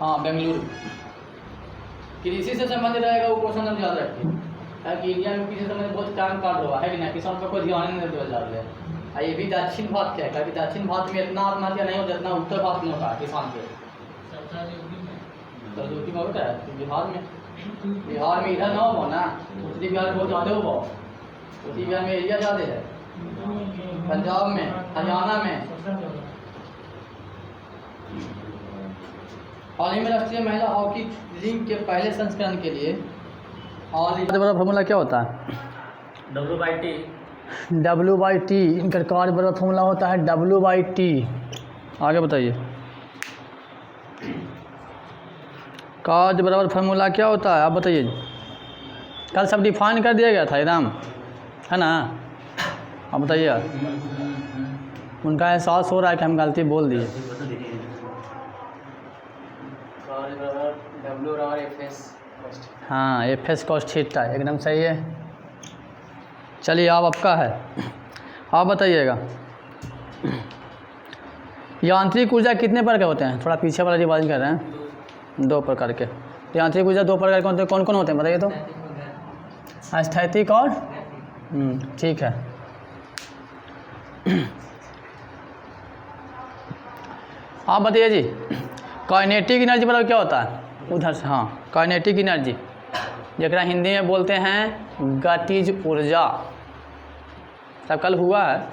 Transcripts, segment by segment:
हाँ बेंगलुरु, कृषि से संबंधित रहेगा वो क्वेश्चन हम याद रखिए, ताकि इंडिया में कृषि से संबंधित बहुत काम काट रहा है कि नहीं, किसान पर कोई ध्यान नहीं देने जा रहे हैं। ये भी दक्षिण भारत क्या है कि दक्षिण भारत में इतना आत्महत्या नहीं होता जितना उत्तर भारत में होता है किसान के। सरस्वती में होता है तो बिहार में इधर ना हो ना, उत्तरी बिहार में बहुत ज़्यादा हो, उत्तरी बिहार में एरिया ज़्यादा है, पंजाब में, हरियाणा में। हाल ही में राष्ट्रीय महिला हॉकी लीग के पहले संस्करण के लिए बड़ा फॉर्मूला क्या होता है? W/T। इनका कार्य बड़ा फॉर्मूला होता है W/T। आगे बताइए, कार्य बराबर फार्मूला क्या होता है आप बताइए। कल सब डिफाइन कर दिया गया था एकदम, है ना? आप बताइए। उनका एहसास हो रहा है कि हम गलती बोल दिए। हाँ, Fs cos थीटा एकदम सही है। चलिए अब आपका है, आप बताइएगा। यांत्रिक ऊर्जा कितने प्रकार के होते हैं? थोड़ा पीछे वाला रिवाइज कर रहे हैं। 2 प्रकार के यांत्रिक ऊर्जा 2 प्रकार के होते हैं। कौन कौन होते हैं बताइए तो? स्थैतिक और ठीक है। आप बताइए जी, काइनेटिक एनर्जी बराबर क्या होता है? उधर से हाँ, काइनेटिक एनर्जी जरा हिंदी में बोलते हैं गतिज ऊर्जा। सब कल हुआ है।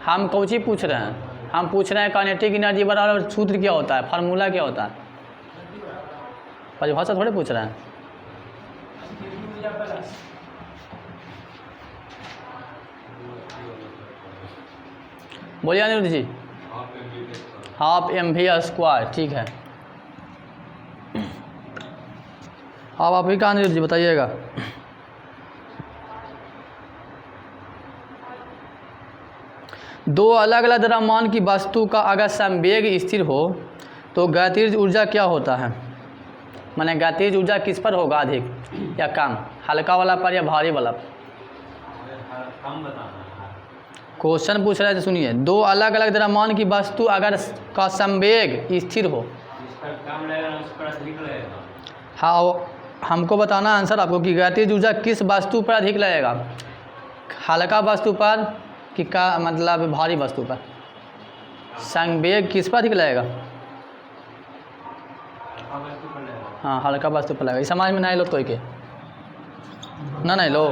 हम कौन सी पूछ रहे हैं? हम पूछ रहे हैं काइनेटिक एनर्जी बराबर सूत्र क्या होता है, फार्मूला क्या होता है? परिभाषा थोड़े पूछ रहे हैं। बोलिए अनिरुद्ध जी। ½ ठीक है। आप ही का अनिरुद्ध जी बताइएगा। दो अलग अलग द्रव्यमान की वस्तु का अगर संवेग स्थिर हो तो गतिज ऊर्जा क्या होता है? माने गतिज ऊर्जा किस पर होगा, अधिक या कम? हल्का वाला पर या भारी वाला पर? क्वेश्चन पूछ रहे थे, सुनिए। दो अलग अलग द्रव्यमान की वस्तु अगर का संवेग स्थिर हो, हाँ हमको बताना आंसर आपको कि गतिज ऊर्जा किस वस्तु पर अधिक लगेगा, हल्का वस्तु पर कि का मतलब भारी वस्तु पर? संवेग किस पर अधिक लगेगा? हाँ हल्का वस्तु पर लगेगा। इस समाज में नहीं लो तो के ना नहीं लो,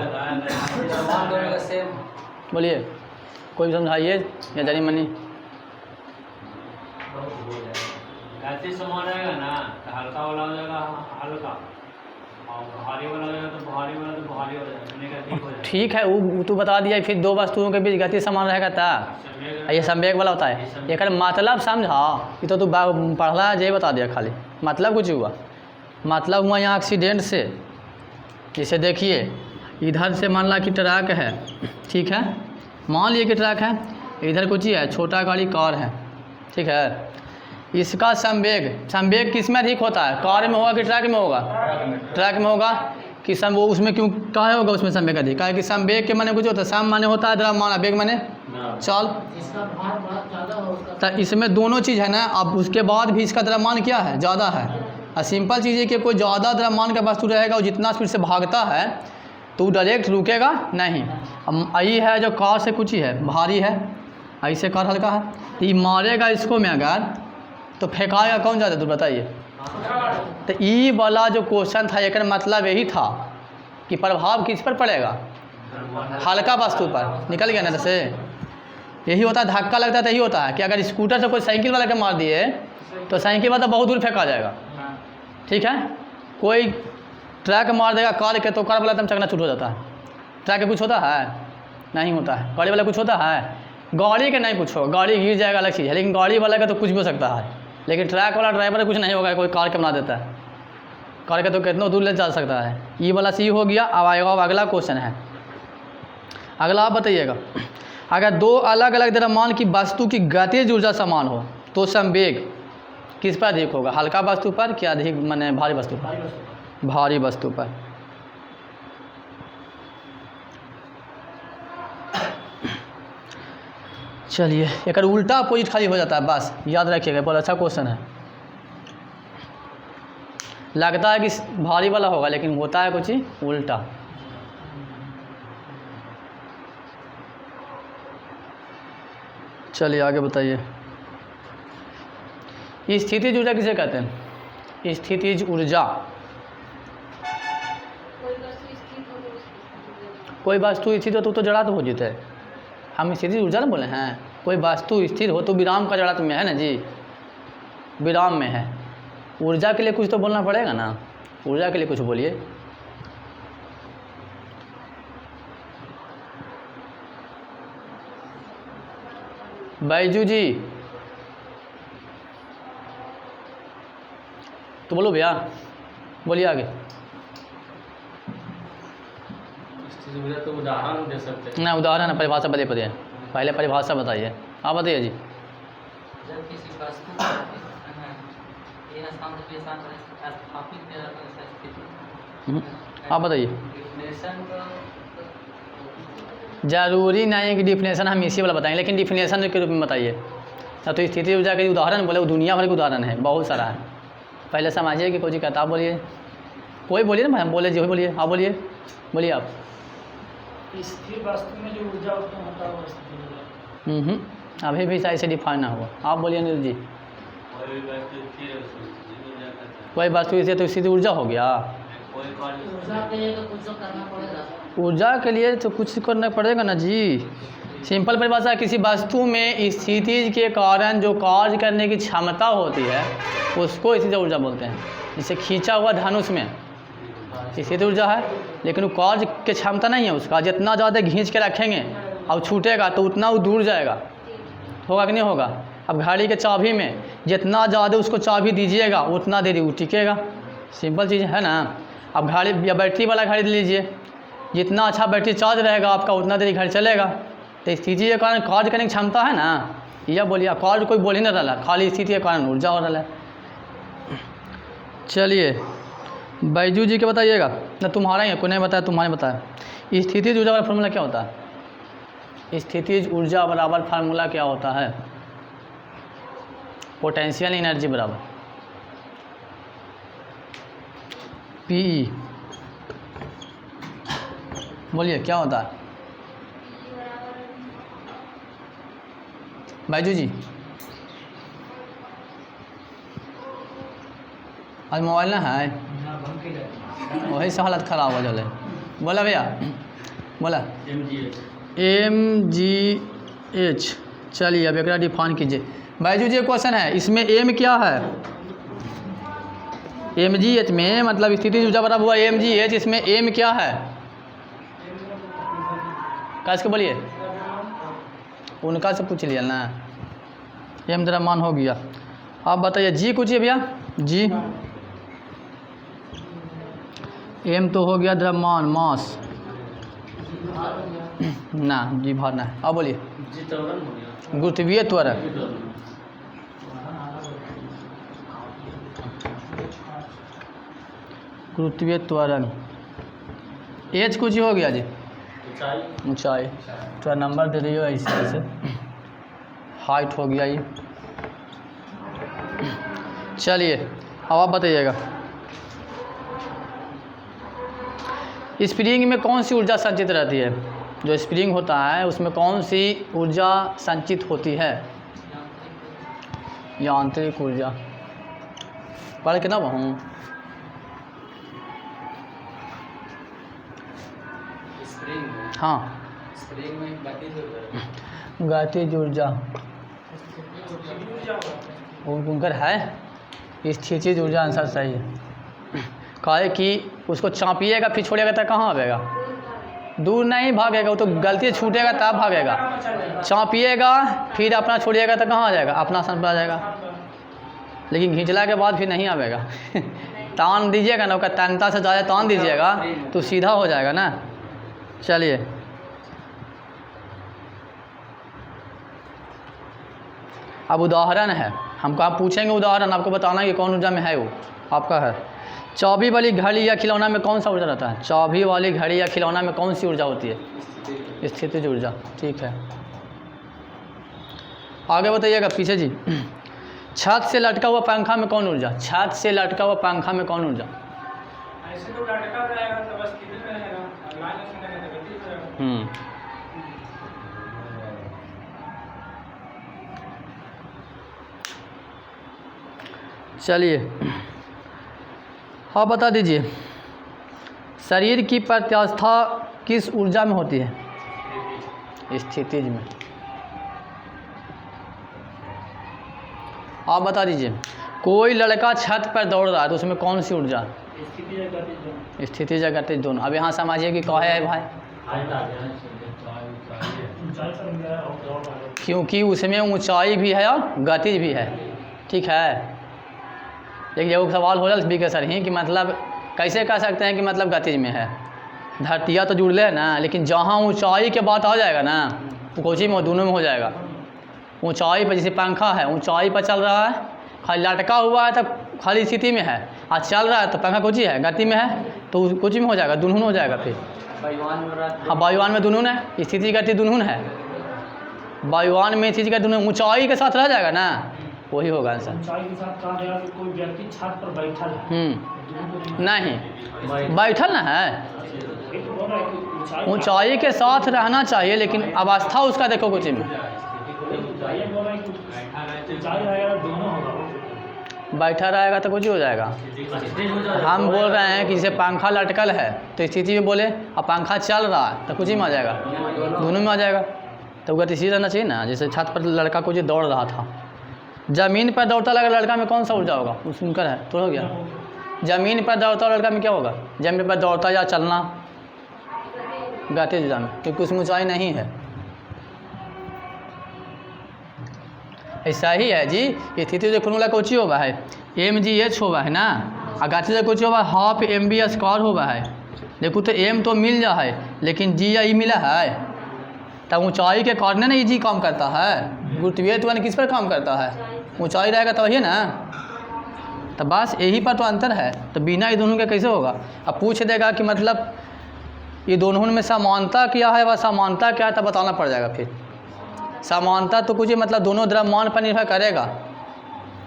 बोलिए कोई भी समझाइए या जानी मनी। समान रहेगा ना तो हल्का वाला हो जाएगा हल्का, और भारी वाला हो जाएगा तो भारी वाला तो भारी हो जाएगा। ठीक है, वो तो बता दिया। फिर दो वस्तुओं के बीच गति समान रहेगा ता ये संवेग वाला होता है। एक मतलब समझा, ये तो तू पढ़ला है, यही बता दिया खाली। मतलब कुछ हुआ, मतलब हुआ यहाँ एक्सीडेंट से। जैसे देखिए इधर से मान ला कि ट्रक है, ठीक है, मान लिए कि ट्रक है, इधर कुछ ही है छोटा गाड़ी कार है, ठीक है। इसका संवेग किस में अधिक होता है? कार में होगा कि ट्रक में होगा? ट्रक में होगा। कि वो उसमें क्यों कहाँ होगा उसमें संवेग अधिक? कहा कि संवेग के माने कुछ होता है, सम माने होता है द्रव्यमान, वेग माने चल। तो इसमें दोनों चीज़ है ना। अब उसके बाद भी इसका द्रव्यमान क्या है? ज़्यादा है। और सिंपल चीज़ है कि कोई ज़्यादा द्रव्यमान का वस्तु रहेगा, वो जितना स्पीड से भागता है तो डायरेक्ट रुकेगा नहीं। अब आई है जो कार से कुछ ही है, भारी है, ऐसे कार हल्का है, तो ये मारेगा इसको में अगर तो फेंकाएगा कौन ज़्यादा दूर बताइए? तो ये वाला जो क्वेश्चन था एक मतलब यही था कि प्रभाव किस पर पड़ेगा? हल्का वस्तु पर। निकल गया ना से? यही होता है, धक्का लगता है तो यही होता है कि अगर स्कूटर से कोई साइकिल वाला के मार दिए तो साइकिल वाला बहुत दूर फेंका जाएगा, ठीक है। कोई ट्रक मार देगा कार के तो कार वाला एकदम चकना छूट हो जाता है। ट्रक के कुछ होता है? नहीं होता है। गाड़ी वाला कुछ होता है? गाड़ी के नहीं कुछ होगा, गाड़ी गिर जाएगा अलग चीज़ है, लेकिन गाड़ी वाला का तो कुछ भी हो सकता है। लेकिन ट्रक वाला ड्राइवर कुछ नहीं होगा, कोई कार के बना देता है, कार के तो कितना दूर ले जा सकता है। ये वाला सी हो गया। अब अगला क्वेश्चन है, अगला आप बताइएगा। अगर दो अलग अलग द्रव्यमान की वस्तु की गतिज ऊर्जा समान हो तो संवेग किस पर अधिक होगा? हल्का वस्तु पर क्या अधिक माने भारी वस्तु पर? भारी वस्तु पर। चलिए एक उल्टा अपोजिट खाली हो जाता है, बस याद रखिएगा, बहुत अच्छा क्वेश्चन है। लगता है कि भारी वाला होगा लेकिन होता है कुछ ही उल्टा। चलिए आगे बताइए। स्थितिज ऊर्जा किसे कहते हैं? स्थितिज ऊर्जा कोई वस्तु स्थिर हो तो जड़ा तो हो जाता है। हम स्थितिज ऊर्जा ना बोले हैं। कोई वस्तु स्थिर हो तो विराम का जड़ा में है ना जी, विराम में है। ऊर्जा के लिए कुछ तो बोलना पड़ेगा ना, ऊर्जा के लिए कुछ बोलिए। बैजू जी तो बोलो भैया, बोलिए आगे। तो उदाहरण दे सकते हैं ना उदाहरण है, परिभाषा बताइए, पहले परिभाषा बताइए। आप बताइए जी। जब किसी वस्तु को ये स्थान से स्थान पर स्थापित किया जाता है उसका स्थिति। आप बताइए। डिफिनेशन का जरूरी नहीं है कि डिफिनेशन हम इसी वाला बताएंगे, लेकिन डिफिनेशन के रूप में बताइए। तो स्थिति ऊर्जा के उदाहरण बोले, वो दुनिया भर के उदाहरण है, बहुत सारा है। पहले समझिए कि कोई कहता, आप बोलिए, कोई बोलिए ना, हम बोले जो बोलिए, आप बोलिए, बोलिए आप। स्थिर वस्तु में जो ऊर्जा उत्पन्न होता है वो स्थिर ऊर्जा। अभी भी सही से डिफाइन ना हुआ। आप बोलिए नीरज जी। कोई वस्तु इसे तो स्थिति ऊर्जा हो गया। ऊर्जा के लिए तो कुछ तो करना पड़ेगा। ऊर्जा के लिए तो कुछ करना पड़ेगा ना जी। सिंपल परिभाषा, किसी वस्तु में स्थिति के कारण जो कार्य करने की क्षमता होती है उसको स्थिति ऊर्जा बोलते हैं। जैसे खींचा हुआ धनुष में स्थिति ऊर्जा है, लेकिन वो कार्य की क्षमता नहीं है उसका। जितना ज़्यादा खींच के रखेंगे और छूटेगा तो उतना वो दूर जाएगा, होगा कि नहीं होगा। अब घड़ी के चाबी में जितना ज़्यादा उसको चाबी दीजिएगा उतना देरी वो टिकेगा। सिंपल चीज़ है ना। अब घड़ी या बैटरी वाला घड़ी लीजिए, जितना अच्छा बैटरी चार्ज रहेगा आपका उतना देरी घड़ी चलेगा। तो स्थिति के कारण कार्य करने की क्षमता है ना, यह बोलिए। कार्य कोई बोल ही नहीं रहा, खाली स्थिति के कारण ऊर्जा हो रहा है। चलिए बैजू जी के बताइएगा ना, तुम्हारा ही कोई नहीं बताया, तुम्हारे बताया। स्थितिज ऊर्जा वाला फार्मूला क्या होता है? स्थितिज ऊर्जा बराबर फार्मूला क्या होता है? पोटेंशियल एनर्जी बराबर पी। बोलिए क्या होता है बैजू जी? आज मोबाइल ना है, वही से हालत ख़राब हो जाए। बोला भैया, बोला MGH। चलिए अब एक डिफाइन कीजिए। बैजू जी क्वेश्चन है, इसमें एम क्या है? MGH में मतलब स्थिति ऊर्जा बराबर हुआ MGH, इसमें एम क्या है? कैसे बोलिए, उनका से पूछ लिया ना। एम द्रव्यमान हो गया। आप बताइए जी कुछ भैया। जी एम तो हो गया द्रव्यमान, मास ना, जी भार ना है। आप बोलिए। गुरुत्वीय त्वरण। गुरुत्वीय त्वरण। एच कुछ हो गया जी, ऊंचाई। थोड़ा नंबर दे रही हो ऐसे ऐसे। हाइट हो गया ये। चलिए अब आप बताइएगा, स्प्रिंग में कौन सी ऊर्जा संचित रहती है? जो स्प्रिंग होता है उसमें कौन सी ऊर्जा संचित होती है? यांत्रिक ऊर्जा। पढ़ के ना बहु हाँ, गतिज ऊर्जा उनकर है। स्थितिज ऊर्जा आंसर सही है। कहे कि उसको चापिएगा फिर छोड़िएगा तो कहाँ आएगा? दूर नहीं भागेगा, वो तो गलती से छूटेगा तब भागेगा। चापिएगा फिर अपना छोड़िएगा तो कहाँ आ जाएगा? अपना स्थान पर आ जाएगा। लेकिन खींचला के बाद फिर नहीं आएगा। तान दीजिएगा ना, उसका तनता से ज़्यादा तान दीजिएगा तो सीधा हो जाएगा ना। चलिए अब उदाहरण है, हमको आप पूछेंगे उदाहरण, आपको बताना कि कौन ऊर्जा में है। वो आपका है चाबी वाली घड़ी या खिलौना में कौन सा ऊर्जा रहता है? चाबी वाली घड़ी या खिलौना में कौन सी ऊर्जा होती है? स्थितिज ऊर्जा। ठीक है, आगे बताइएगा पीछे जी। छत से लटका हुआ पंखा में कौन ऊर्जा? छत से लटका हुआ पंखा में कौन ऊर्जा? ऐसे तो लटका रहेगा तो बस किधर में रहेगा, लाइन से रहेगा तो गति रहेगा। चलिए हाँ बता दीजिए, शरीर की प्रत्यास्था किस ऊर्जा में होती है? स्थितिज में। आप बता दीजिए, कोई लड़का छत पर दौड़ रहा है तो उसमें कौन सी ऊर्जा? स्थितिज या गतिज दोनों। अब यहाँ समझिए कि कहे है भाई, क्योंकि उसमें ऊंचाई भी है और गतिज भी है। ठीक है, लेकिन एगो सवाल हो रहा बी के सर ही कि मतलब कैसे कह सकते हैं कि मतलब गतिज में है? धरतिया तो जुड़ले है ना, लेकिन जहाँ ऊंचाई के बात आ जाएगा ना तो कोची में दोनों में हो जाएगा। ऊंचाई पर जैसे पंखा है, ऊंचाई पर चल रहा है, खाली लटका हुआ है तब खाली स्थिति में है, आज चल रहा है तो पंखा कोची है, गति में है, तो कोची में हो जाएगा, दुनून हो जाएगा। फिर हाँ वायुयान में दुनून है, स्थिति गति दुनून है। वायुयान में स्थिति गति दुनून ऊंचाई के साथ रह जाएगा ना, वही होगा आंसर। ऊंचाई के साथ कहा गया कि कोई व्यक्ति छत पर बैठा है। नहीं बैठल ना है, ऊंचाई के साथ रहना चाहिए, लेकिन अवस्था उसका देखो कुछ में बैठा रहेगा तो कुछ हो जाएगा। हम बोल रहे हैं कि जैसे पंखा लटकल है तो स्थिति में बोले, अब पंखा चल रहा है तो कुछ ही में आ जाएगा, दोनों में आ जाएगा। तो गतिशील रहना चाहिए ना। जैसे छत पर लड़का कुछ दौड़ रहा था, ज़मीन पर दौड़ता लगा लड़का में कौन सा ऊर्जा होगा? वो सुनकर है तो हो गया। ज़मीन पर दौड़ता लड़का में क्या होगा? ज़मीन पर दौड़ता या चलना गतिज ऊर्जा में, क्योंकि उसमें ऊंचाई नहीं है। ऐसा ही है जी, स्थिति जो फॉर्मूला कोची होगा है mgh होगा है ना, और गतिज जो कोची होगा हाफ mv² होगा है। देखो तो m तो मिल जा है, लेकिन g या e मिला है, तब ऊंचाई के कारण ना जी काम करता है। गुरुत्वीय त्वरण किस पर काम करता है? ऊंचाई रहेगा तो वही ना, तो बस यही पर तो अंतर है। तो बिना ये दोनों के कैसे होगा? अब पूछ देगा कि मतलब ये दोनों में समानता क्या है, वह समानता क्या है, तब बताना पड़ जाएगा। फिर समानता तो कुछ मतलब दोनों द्रव्यमान पर निर्भर करेगा।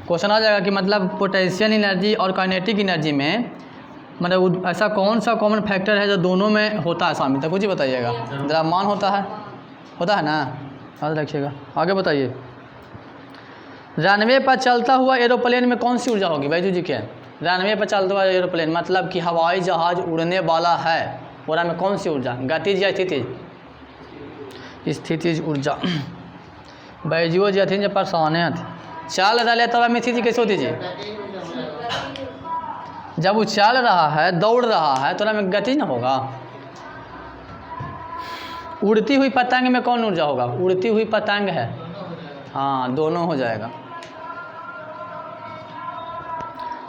क्वेश्चन आ जाएगा कि मतलब पोटेंशियल एनर्जी और काइनेटिक एनर्जी में मतलब ऐसा कौन सा कॉमन फैक्टर है जो दोनों में होता है शामिल, तो कुछ ही बताइएगा। द्रव्यमान होता है ना, याद रखिएगा। आगे बताइए, रनवे पर चलता हुआ एरोप्लेन में कौन सी ऊर्जा होगी? बैजू जी के रनवे पर चलता हुआ एरोप्लेन मतलब कि हवाई जहाज उड़ने वाला है, और में कौन सी ऊर्जा? गतिज या स्थितिज? स्थितिज ऊर्जा। बैजुओ जी अथिन जब परेशान चल रहा तो में स्थिति कैसे होती जी? जब वो चल रहा है, दौड़ रहा है, तो में गति ना होगा। उड़ती हुई पतंग में कौन ऊर्जा होगा? उड़ती हुई पतंग है, हाँ दोनों हो जाएगा।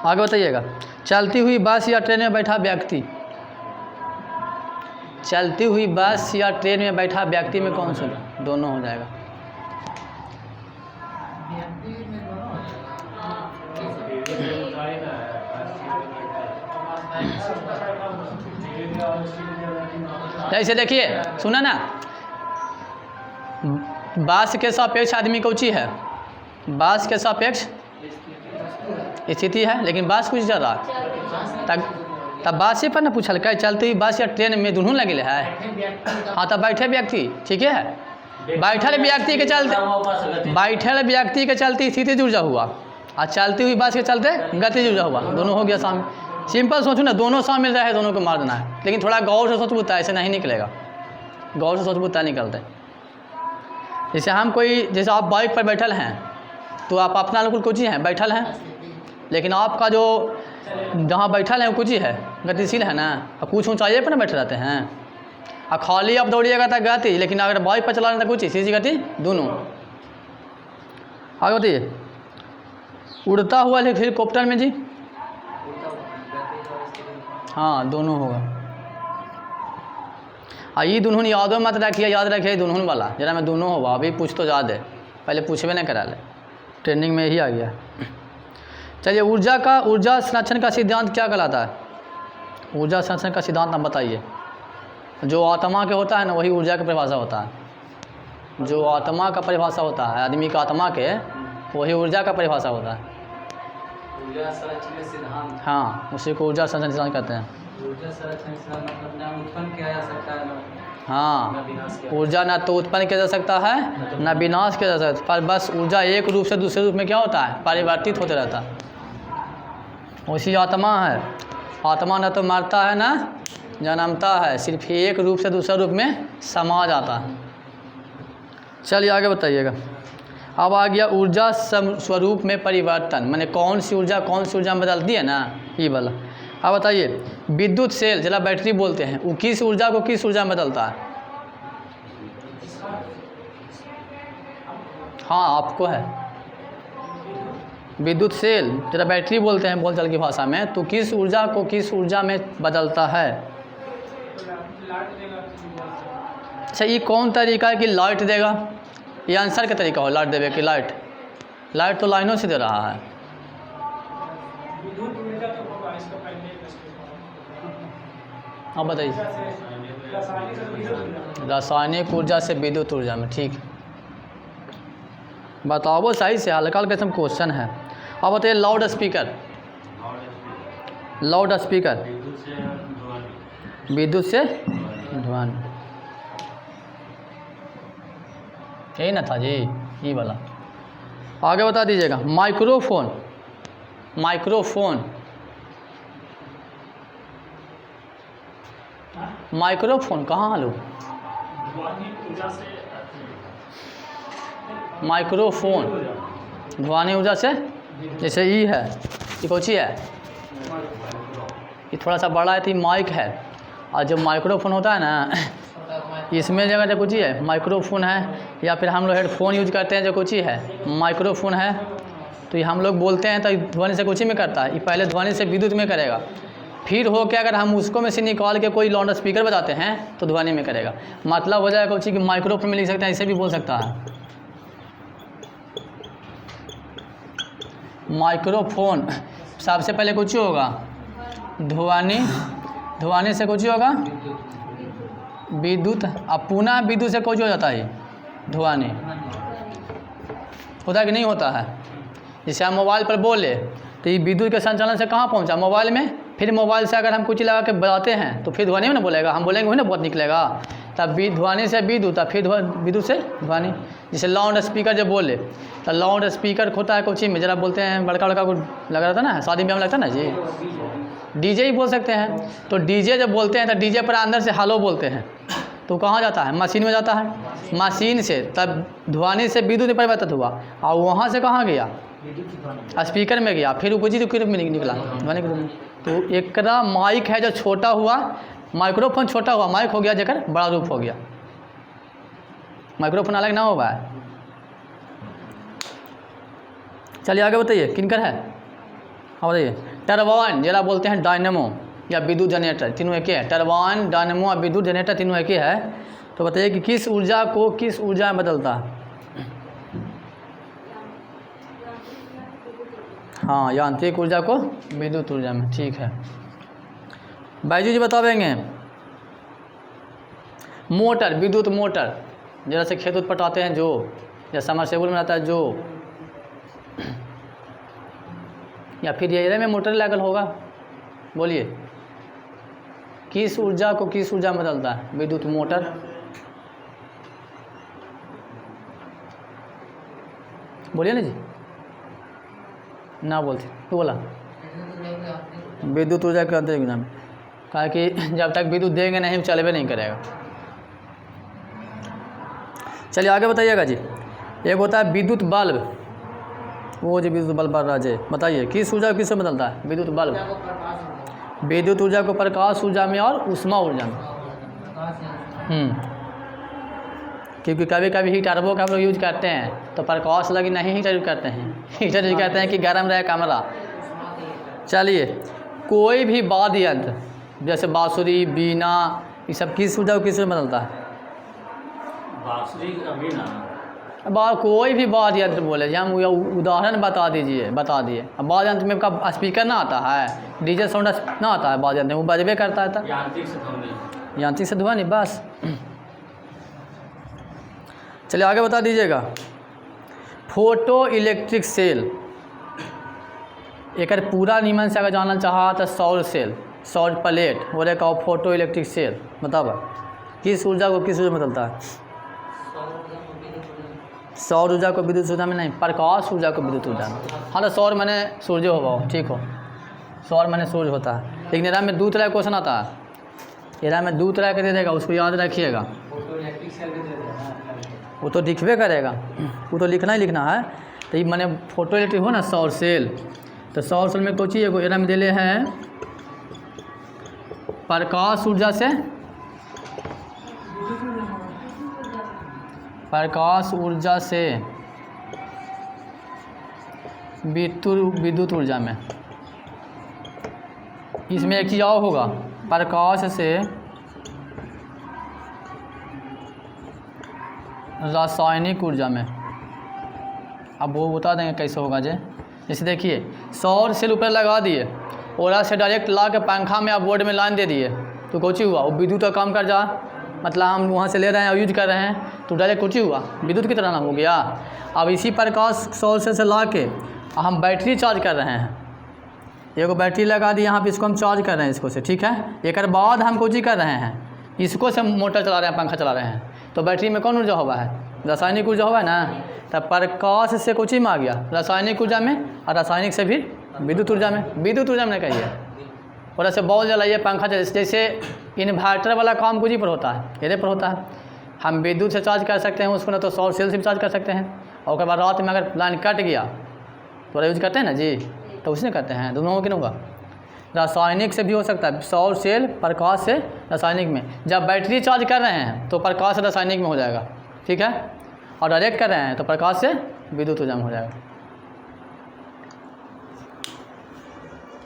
आगे बताइएगा, चलती हुई बस या ट्रेन में बैठा व्यक्ति, चलती हुई बस या ट्रेन में बैठा व्यक्ति में कौन सा? दोनों हो जाएगा। जैसे देखिए सुना ना, बास के सापेक्ष आदमी कौची है? बास के सापेक्ष स्थिति है, लेकिन बास कुछ ज़्यादा तब बासे पर ना पूछल क्या चलती हुई बस या ट्रेन में दोनों लगे है। हाँ तब बैठे व्यक्ति ठीक है, बैठल व्यक्ति के चलते स्थिति ऊर्जा हुआ, और चलती हुई बस के चलते गति ऊर्जा हुआ, दोनों हो गया शामिल। सिंपल सोचो ना, दोनों शामिल रहे, दोनों को मार देना है, लेकिन थोड़ा गौर से सोचबूता ऐसे नहीं निकलेगा, गौर से सोचबूता निकलता है। जैसे हम कोई, जैसे आप बाइक पर बैठल हैं तो आप अपना अनुकूल कुछ ही हैं, बैठल हैं, लेकिन आपका जो जहाँ बैठल है वो कुछ ही है, गतिशील है ना, और कुछ ऊंचाई पर ना बैठे रहते हैं। और खाली आप दौड़िएगा तो गति, लेकिन अगर बाइक पर चला रहे तो कुछ ही सीधी गति दोनों। आगे बताइए, उड़ता हुआ हेलीकॉप्टर में जी, हाँ दोनों होगा। ये दोनों यादों मत रखिए, याद रखिए दोनों वाला, जरा मैं दोनों होगा। अभी पूछ तो याद है, पहले पूछवे नहीं करा ले, ट्रेनिंग में ही आ गया। चलिए, ऊर्जा संरक्षण का सिद्धांत क्या कहलाता है? ऊर्जा संरक्षण का सिद्धांत आप बताइए। जो आत्मा के होता है ना, वही ऊर्जा की परिभाषा होता है। जो आत्मा का परिभाषा होता है, आदमी का आत्मा के वही ऊर्जा का परिभाषा होता है। ऊर्जा संरक्षण के सिद्धांत। हाँ, उसी को ऊर्जा संरक्षण सिद्धांत कहते हैं। ऊर्जा संरक्षण के सिद्धांत मतलब ना उत्पन्न किया जा सकता है ना हाँ, विनाश किया। ऊर्जा ना तो उत्पन्न किया जा सकता है ना विनाश किया जा सकता है, पर बस ऊर्जा एक रूप से दूसरे रूप में क्या होता है, परिवर्तित होते रहता है। उसी आत्मा है। आत्मा ना तो मरता है ना जन्मता है, सिर्फ एक रूप से दूसरे रूप में समा जाता है। चलिए आगे बताइएगा। अब आ गया ऊर्जा स्वरूप में परिवर्तन, माने कौन सी ऊर्जा में बदलती है ना, ये वाला। अब बताइए, विद्युत सेल जला बैटरी बोलते हैं, वो किस ऊर्जा को किस ऊर्जा में बदलता है? हाँ, आपको है। विद्युत सेल जरा बैटरी बोलते हैं बोलचाल की भाषा में, तो किस ऊर्जा को किस ऊर्जा में बदलता है? अच्छा, ये कौन तरीका है कि लाइट देगा? ये आंसर का तरीका हो लाइट देवे कि लाइट तो लाइनों से दे रहा है। विद्युत ऊर्जा तो होगा, इसका पहले अब बताइए। रासायनिक ऊर्जा से विद्युत ऊर्जा में, ठीक। बताओ सही से, हल्का हल्का किस्म क्वेश्चन है। अब बताइए लाउड स्पीकर। विद्युत से ध्वनि, यही ना था जी, ये वाला। आगे बता दीजिएगा। माइक्रोफोन कहाँ हलो? माइक्रोफोन ध्वनि ऊर्जा से, जैसे ये है, ये कौन सी है, ये थोड़ा सा बड़ा है तो ये माइक है, और जो माइक्रोफोन होता है ना, इसमें जगह जो कुछ है माइक्रोफोन है, या फिर हम लोग हेडफोन यूज करते हैं जो कुछ है माइक्रोफोन है, तो ये हम लोग बोलते हैं तो ध्वनि से कुछ में करता है। ये पहले ध्वनि से विद्युत में करेगा, फिर हो के अगर हम उसको में से निकाल के कोई लाउड स्पीकर बजाते हैं तो ध्वनि में करेगा। मतलब हो जाएगा कुछ कि माइक्रोफोन में लिख सकते हैं, इसे भी बोल सकता है। माइक्रोफोन सबसे पहले कुछ होगा ध्वनि से कुछ होगा विद्युत, अब पुनः विद्युत से कुछ हो जाता है ध्वनि, होता है कि नहीं होता है? जैसे हम मोबाइल पर बोले तो ये विद्युत के संचालन से कहाँ पहुँचा, मोबाइल में। फिर मोबाइल से अगर हम कुछ लगा के बजाते हैं तो फिर ध्वनि में ना बोलेगा, हम बोलेंगे वही ना बहुत निकलेगा। तब ध्वनि से विद्युत, फिर विद्युत से ध्वनि। जैसे लाउड स्पीकर जब बोले तो लाउड स्पीकर होता है कोची में, जरा बोलते हैं बड़का को लगा रहता है ना, शादी में हम लगता है ना जी, डीजे ही बोल सकते हैं। तो डीजे जब बोलते हैं तो डीजे पर अंदर से हालो बोलते हैं, तो कहाँ जाता है, मशीन में जाता है। मशीन से तब ध्वनि से विद्युत में परिवर्तित हुआ, और वहाँ से कहाँ गया, स्पीकर में गया, फिर उपजी के रूप में निकला ध्वनि के रूप में। तो एक माइक है जो छोटा हुआ, माइक्रोफोन छोटा हुआ, माइक हो गया जगह बड़ा रूप हो गया। माइक्रोफोन अलग ना होगा। चलिए आगे बताइए, किनकर है? हाँ बताइए। टरबाइन जरा बोलते हैं डायनेमो या विद्युत जनरेटर, तीनों एक ही है। टरबाइन, डायनेमो और विद्युत जनरेटर तीनों एक ही है। तो बताइए कि किस ऊर्जा को किस ऊर्जा में बदलता है? हाँ, यांत्रिक ऊर्जा को विद्युत ऊर्जा में, ठीक है। बायजू जी बतावेंगे। मोटर, विद्युत मोटर जरा से खेत उत पटाते हैं जो, या समरसेबुल में रहता है जो, या फिर ये में मोटर लागल होगा। बोलिए किस ऊर्जा को किस ऊर्जा में बदलता है? विद्युत मोटर। बोलिए ना जी, ना बोलते तो बोला विद्युत ऊर्जा के अंदर एग्जाम, कहा कि जब तक विद्युत देंगे नहीं चलबे नहीं करेगा। चलिए आगे बताइएगा जी। एक होता है विद्युत बल्ब, वो जो विद्युत बल्ब बढ़ रहा है, बताइए किस ऊर्जा किस से बदलता है? विद्युत बल्ब। विद्युत ऊर्जा को प्रकाश ऊर्जा में और ऊष्मा ऊर्जा में। क्योंकि कभी कभी हीटर वो का हम लोग यूज करते हैं तो प्रकाश लगी नहीं हीटर यूज करते हैं, हीटर यूज करते हैं कि गर्म रहे कमरा। चलिए, कोई भी वाद्य यंत्र जैसे बांसुरी, बीना, ये सब किस ऊर्जा को किस में बदलता है? बांसुरी का बीना। अब कोई भी वाद्य यंत्र बोले, हम उदाहरण बता दिए। अब वाद्य यंत्र में आपका स्पीकर ना आता है, डीजे साउंड ना आता है, वाद्य यंत्र वो बजबे करता है। तब यांत्रिक से ध्वनि, बस। चलिए आगे बता दीजिएगा। फोटो इलेक्ट्रिक सेल एकर पूरा नियमन से अगर जानना चाहा तो सौर सेल, सौर प्लेट बोले कहो फोटो इलेक्ट्रिक सेल। बताओ किस ऊर्जा को किस ऊर्जा में बदलता है? सौर ऊर्जा को विद्युत ऊर्जा में नहीं, प्रकाश ऊर्जा को विद्युत ऊर्जा में। हाँ तो सौर मैंने सूर्य हो, ठीक हो, सौर मैंने सूर्य होता है। लेकिन इधर में दो तरह क्वेश्चन आता है, इधर में दो तरह के दे देगा, उसको याद रखिएगा। वो तो लिखबे करेगा, वो तो लिखना ही लिखना है। तो ये मैंने फोटो इलेक्ट्रिक हो ना सौर सेल, तो सौर सेल में कोची एगो एरा में दिले हैं प्रकाश ऊर्जा से, प्रकाश ऊर्जा से विद्युत ऊर्जा में। इसमें एक चीज़ और होगा, प्रकाश से रासायनिक ऊर्जा में। अब वो बता देंगे कैसे होगा जे। जैसे देखिए सौर सेल ऊपर लगा दिए, ओरा से डायरेक्ट ला के पंखा में आप बोर्ड में लाइन दे दिए, तो कुछ हुआ वो विद्युत का काम कर जा, मतलब हम वहाँ से ले रहे हैं और यूज कर रहे हैं, तो डायरेक्ट कुछ हुआ विद्युत की तरह ना हो गया। अब इसी प्रकाश सौर सेल से ला के हम बैटरी चार्ज कर रहे हैं, एगो बैटरी लगा दी यहाँ पे, इसको हम चार्ज कर रहे हैं इसको से, ठीक है। एक बाद हम कुछ कर रहे हैं, इसको से मोटर चला रहे हैं, पंखा चला रहे हैं, तो बैटरी में कौन ऊर्जा हुआ है? रासायनिक ऊर्जा हुआ है ना। तब प्रकाश से कुछ में आ गया रासायनिक ऊर्जा में, और रासायनिक से फिर विद्युत ऊर्जा में, विद्युत ऊर्जा में कहिए। और ऐसे बॉल जलाइए, पंखा चलाइए, जैसे इन्वर्टर वाला काम कुछ पर होता है, इधर पर होता है। हम विद्युत से चार्ज कर सकते हैं उसको, ना तो सौर सेल से भी चार्ज कर सकते हैं। और उसके बाद रात में अगर लाइन कट गया तो यूज करते हैं ना जी, तो उसने करते हैं, दोनों हो कि नहीं होगा। रासायनिक से भी हो सकता है, सौर सेल प्रकाश से रासायनिक में। जब बैटरी चार्ज कर रहे हैं तो प्रकाश से रासायनिक में हो जाएगा, ठीक है। और डायरेक्ट कर रहे हैं तो प्रकाश से विद्युत ऊर्जा में हो जाएगा।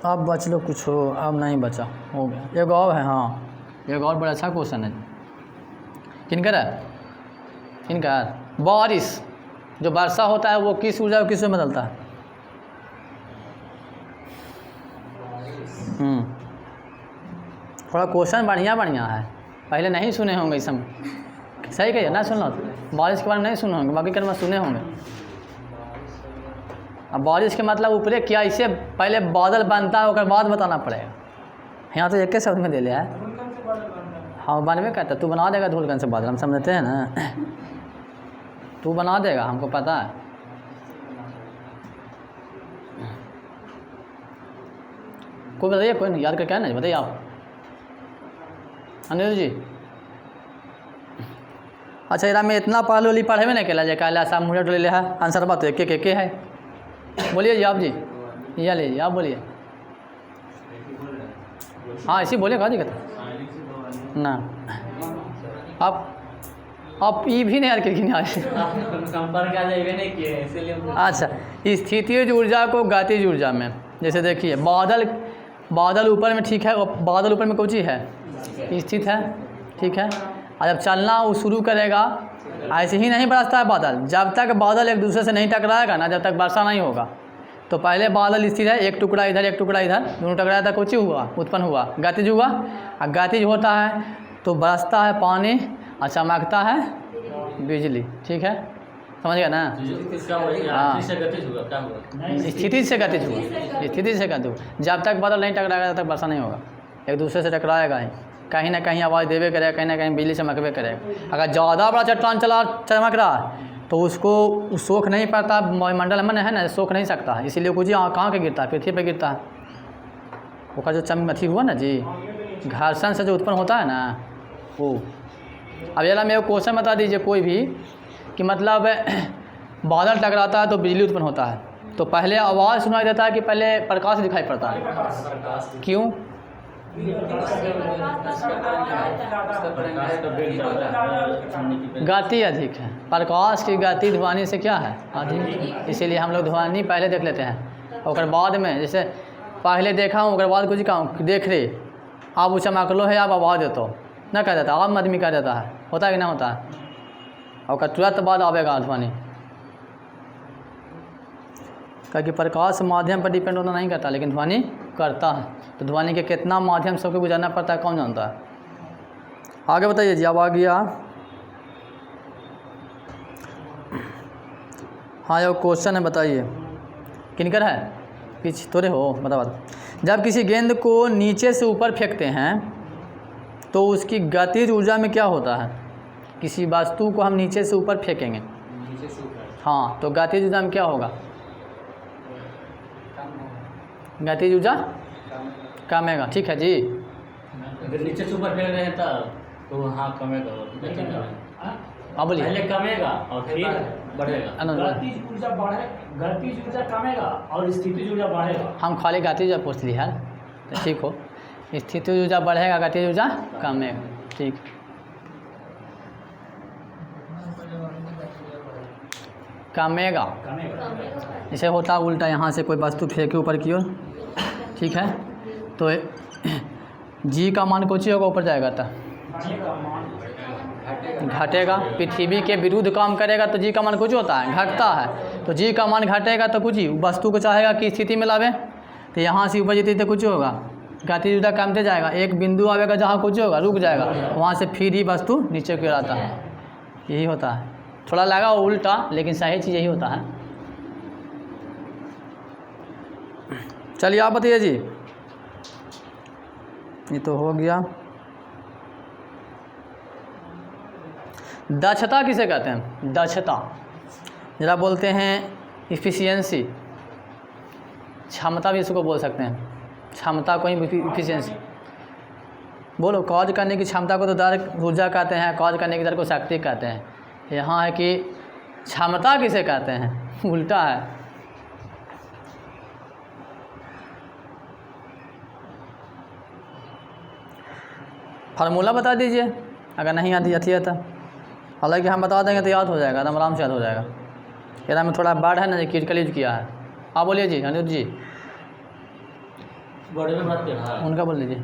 अब बच लो कुछ हो, अब नहीं बचा, हो गया। एक और है, हाँ एक और बड़ा अच्छा क्वेश्चन है। किनकर है? किनकर? बारिश, जो वर्षा होता है वो किस ऊर्जा को किस में बदलता है? थोड़ा क्वेश्चन बढ़िया है, पहले नहीं सुने होंगे इस समय, सही कहिए ना, सुन लो। बारिश के बारे में नहीं सुने होंगे, बाकी कर्म सुने होंगे। अब बारिश के मतलब ऊपरे क्या, इसे पहले बादल बनता है उसके बाद बताना पड़ेगा। यहाँ तो एक ही शब्द में दे लिया है। हाँ बनवे करता, तू बना देगा धूलकन से बादल, हम समझते हैं ना। तू बना देगा, हमको पता है। कोई बताइए, कोई नहीं याद करके है ना, बताइए आप अनिल जी। अच्छा इरा में इतना पढ़े पढ़ेबे नहीं केला, कहला साहब मुझे डोले है आंसर बात एक है। बोलिए जी आप जी, या लीजिए आप बोलिए। हाँ इसी बोले, कहा दिक्कत ना। आप ये भी नहीं यार कि अच्छा, स्थितिज ऊर्जा को गतिज ऊर्जा में। जैसे देखिए बादल ऊपर में, ठीक है, बादल ऊपर में कोई चीज़ है स्थित है, ठीक है। और जब चलना वो शुरू करेगा, ऐसे ही नहीं बरसता है बादल, जब तक बादल एक दूसरे से नहीं टकराएगा ना, जब तक वर्षा नहीं होगा। तो पहले बादल स्थिर है, एक टुकड़ा इधर एक टुकड़ा इधर, दोनों टकराया था, कुछ हुआ उत्पन्न हुआ, गतिज हुआ। और गतिज होता है तो बरसता है पानी और चमकता है बिजली, ठीक है, समझ गया ना। हाँ स्थिति से गतिज हुआ, स्थिति से गतिज हुआ। जब तक बादल नहीं टकराएगा तब तक वर्षा नहीं होगा, एक दूसरे से टकराएगा ही, कहीं ना कहीं आवाज़ देवे करेगा, कहीं ना कहीं बिजली चमकवे करेगा। अगर ज़्यादा बड़ा चट्टान चमक रहा है तो उसको सोख नहीं पाता, वायुमंडल में है ना, सोख नहीं सकता है, इसीलिए कुछ कहाँ के गिरता है, पृथ्वी पे गिरता है। वो जो अथी हुआ ना जी, घर्षण से जो उत्पन्न होता है ना वो। अब जरा मेरे को क्वेश्चन बता दीजिए कोई भी कि मतलब बादल टकराता है तो बिजली उत्पन्न होता है, तो पहले आवाज़ सुनाई देता है कि पहले प्रकाश दिखाई पड़ता है? क्यों? गति अधिक है, प्रकाश की गति ध्वनि से क्या है? अधिक। इसीलिए हम लोग ध्वनि पहले देख लेते हैं और बाद में, जैसे पहले देखा हूँ और बाद कुछ कहूँ देख रहे, आप ऊँचा मकलो है, आप आवाज़ देते हो ना, कह देता आम आदमी कह देता है, होता है कि ना होता है, और तुरंत बाद आवेगा ध्वनि। क्योंकि प्रकाश माध्यम पर डिपेंड होना नहीं करता, लेकिन ध्वनि करता है। तो ध्वनि के कितना माध्यम सबको गुजरना पड़ता है कौन जानता है? आगे बताइए जी, अब आ गया हाँ ये क्वेश्चन है, बताइए किनकर है, पीछे थोड़े हो, बताओ। जब किसी गेंद को नीचे से ऊपर फेंकते हैं तो उसकी गतिज ऊर्जा में क्या होता है? किसी वस्तु को हम नीचे से ऊपर फेंकेंगे, नीचे से ऊपर हाँ, तो गतिज ऊर्जा में क्या होगा? कम होगा। गतिज ऊर्जा कम कमेगा। ठीक है जी, अगर नीचे से ऊपर फेंक रहे हैं तब तो हाँ कमेगा, हाँ? हाँ बोलिए। पहले कमेगा और फिर बढ़ेगा। आनंद बोलिए। गतिज ऊर्जा बढ़े, गतिज ऊर्जा कमेगा और स्थितिज ऊर्जा बढ़ेगा। हम खाली गतिज ऊर्जा पूछ ली है, तो ठीक हो। स्थितिज ऊर्जा बढ़ेगा, गतिज ऊर्जा कमेगा। ठीक, कमेगा। कमेगा। जैसे होता उल्टा, यहाँ से कोई वस्तु फेंके ऊपर की ओर, ठीक है, तो जी का मान कुछ ही होगा, ऊपर जाएगा तो बढ़ेगा मान घटेगा। पृथ्वी के विरुद्ध काम करेगा तो जी का मान कुछ होता है, घटता है। तो जी का मान घटेगा तो कुछ ही वस्तु को चाहेगा कि स्थिति में लावे, तो यहाँ से ऊपर जीती तो कुछ होगा, गतिज ऊर्जा कमते जाएगा। एक बिंदु आएगा जहाँ कुछ होगा, रुक जाएगा, वहाँ से फिर ही वस्तु नीचे की ओर आता है। यही होता है, थोड़ा लगा उल्टा, लेकिन सही चीज़ यही होता है। चलिए आप बताइए जी, ये तो हो गया। दक्षता किसे कहते हैं? दक्षता जरा बोलते हैं इफ़िशियंसी, क्षमता भी इसको बोल सकते हैं, क्षमता को ही इफ़िशियंसी बोलो। कॉज करने की क्षमता को तो दर ऊर्जा कहते हैं, कॉज करने की दर को शक्ति कहते हैं। यहाँ है कि क्षमता किसे कहते हैं, उल्टा है। फार्मूला बता दीजिए अगर नहीं आती है तो, हालांकि हम बता देंगे तो याद हो जाएगा, एकदम आराम से याद हो जाएगा। कहना में थोड़ा बाढ़ है ना, क्रिटिकल यूज किया है। आप बोलिए जी, अनिरुद्ध जी, बड़े में बात कर रहा है। उनका बोल लीजिए।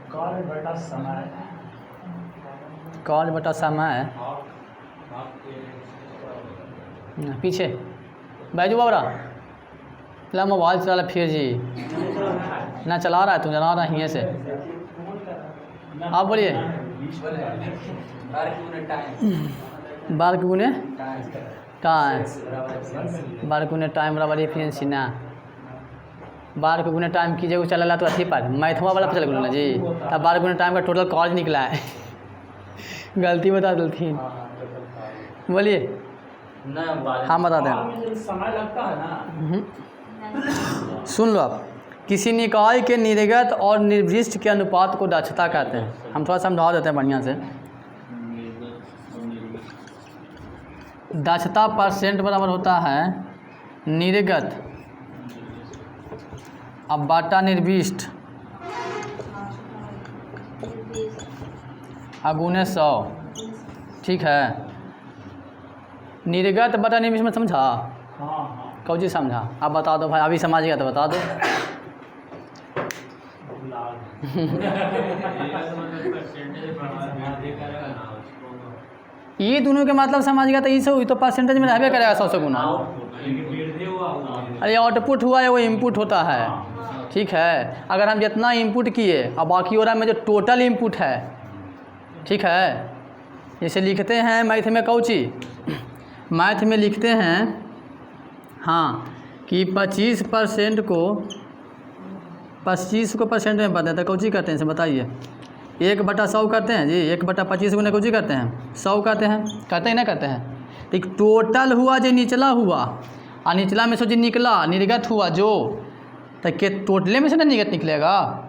कार्य बटा समय, कॉज बटा समय, पीछे बैजू बाबरा ला मोबाइल चला ला फिर जी, ना चला रहा है, तुम चला रहा है यहीं से। आप बोलिए। बार के गुने टाइम, बार के गुने टाइम बराबर एफिशिएंसी ना, बार के गुने टाइम कीजिए चला तो अच्छी पार मैथवा वाला चल ना जी। तब बार के गुने टाइम का टोटल कॉज निकला है। गलती बता देती, बोलिए। हाँ बता दें। में जब समय लगता है ना, सुन लो आप, किसी निकाय के निर्गत और निर्विष्ट के अनुपात को दक्षता कहते हैं। हम थोड़ा समझा देते हैं बढ़िया से। दक्षता परसेंट बराबर होता है निर्गत अब बटा निर्विष्ट अगुने 100, ठीक है। निर्गत बटा निर्विष्ट में समझा? हाँ कौन चीज़ समझा? आप बता दो भाई, अभी समझ गया तो बता दो। ये दोनों के मतलब समझ गया तो ये सब तो परसेंटेज में रहबे करेगा 100 गुना। अरे आउटपुट हुआ है वो इनपुट होता है, ठीक है। अगर हम जितना इनपुट किए और बाकी हो रहा में जो टोटल इनपुट है, ठीक है। जैसे लिखते हैं मैथ में कौची, मैथ में लिखते हैं हाँ कि 25% को 25 को परसेंट में बताते हैं, कौची कहते हैं से बताइए। 1/100 करते हैं जी, 1/25 गुना कौची करते हैं 100 कहते हैं, कहते हैं ना कहते हैं। तो टोटल हुआ जो निचला हुआ और निचला में से जो निकला निर्गत हुआ जो, तो के टोटले में से ना निर्गत निकलेगा,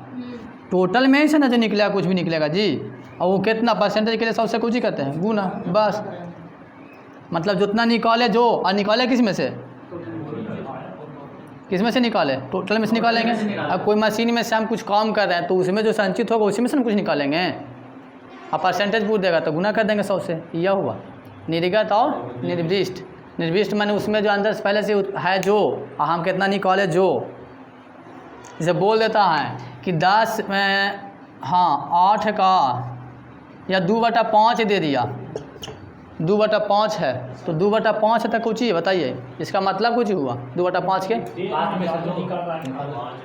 टोटल में ही से ना जो निकलेगा कुछ भी निकलेगा जी। और वो कितना परसेंटेज के लिए 100 से कुछ ही कहते हैं गुना, बस। मतलब जितना निकाले जो, और निकाले किस में से, किस में से निकाले, टोटल में से निकालेंगे। अब कोई मशीन में से हम कुछ काम कर रहे हैं तो उसमें जो संचित होगा उसी में से हम कुछ निकालेंगे। अब परसेंटेज पूछ देगा तो गुना कर देंगे 100 से। यह हुआ निर्गत और निर्विष्ट। निर्विष्ट माने उसमें जो अंदर से पहले से है जो, और हम कितना निकाले जो। जैसे बोल देता है कि 10 में हाँ 8 का या 2/5 दे दिया, 2/5 है तो 2/5 तक कुछ ही बताइए, इसका मतलब कुछ हुआ 2/5 के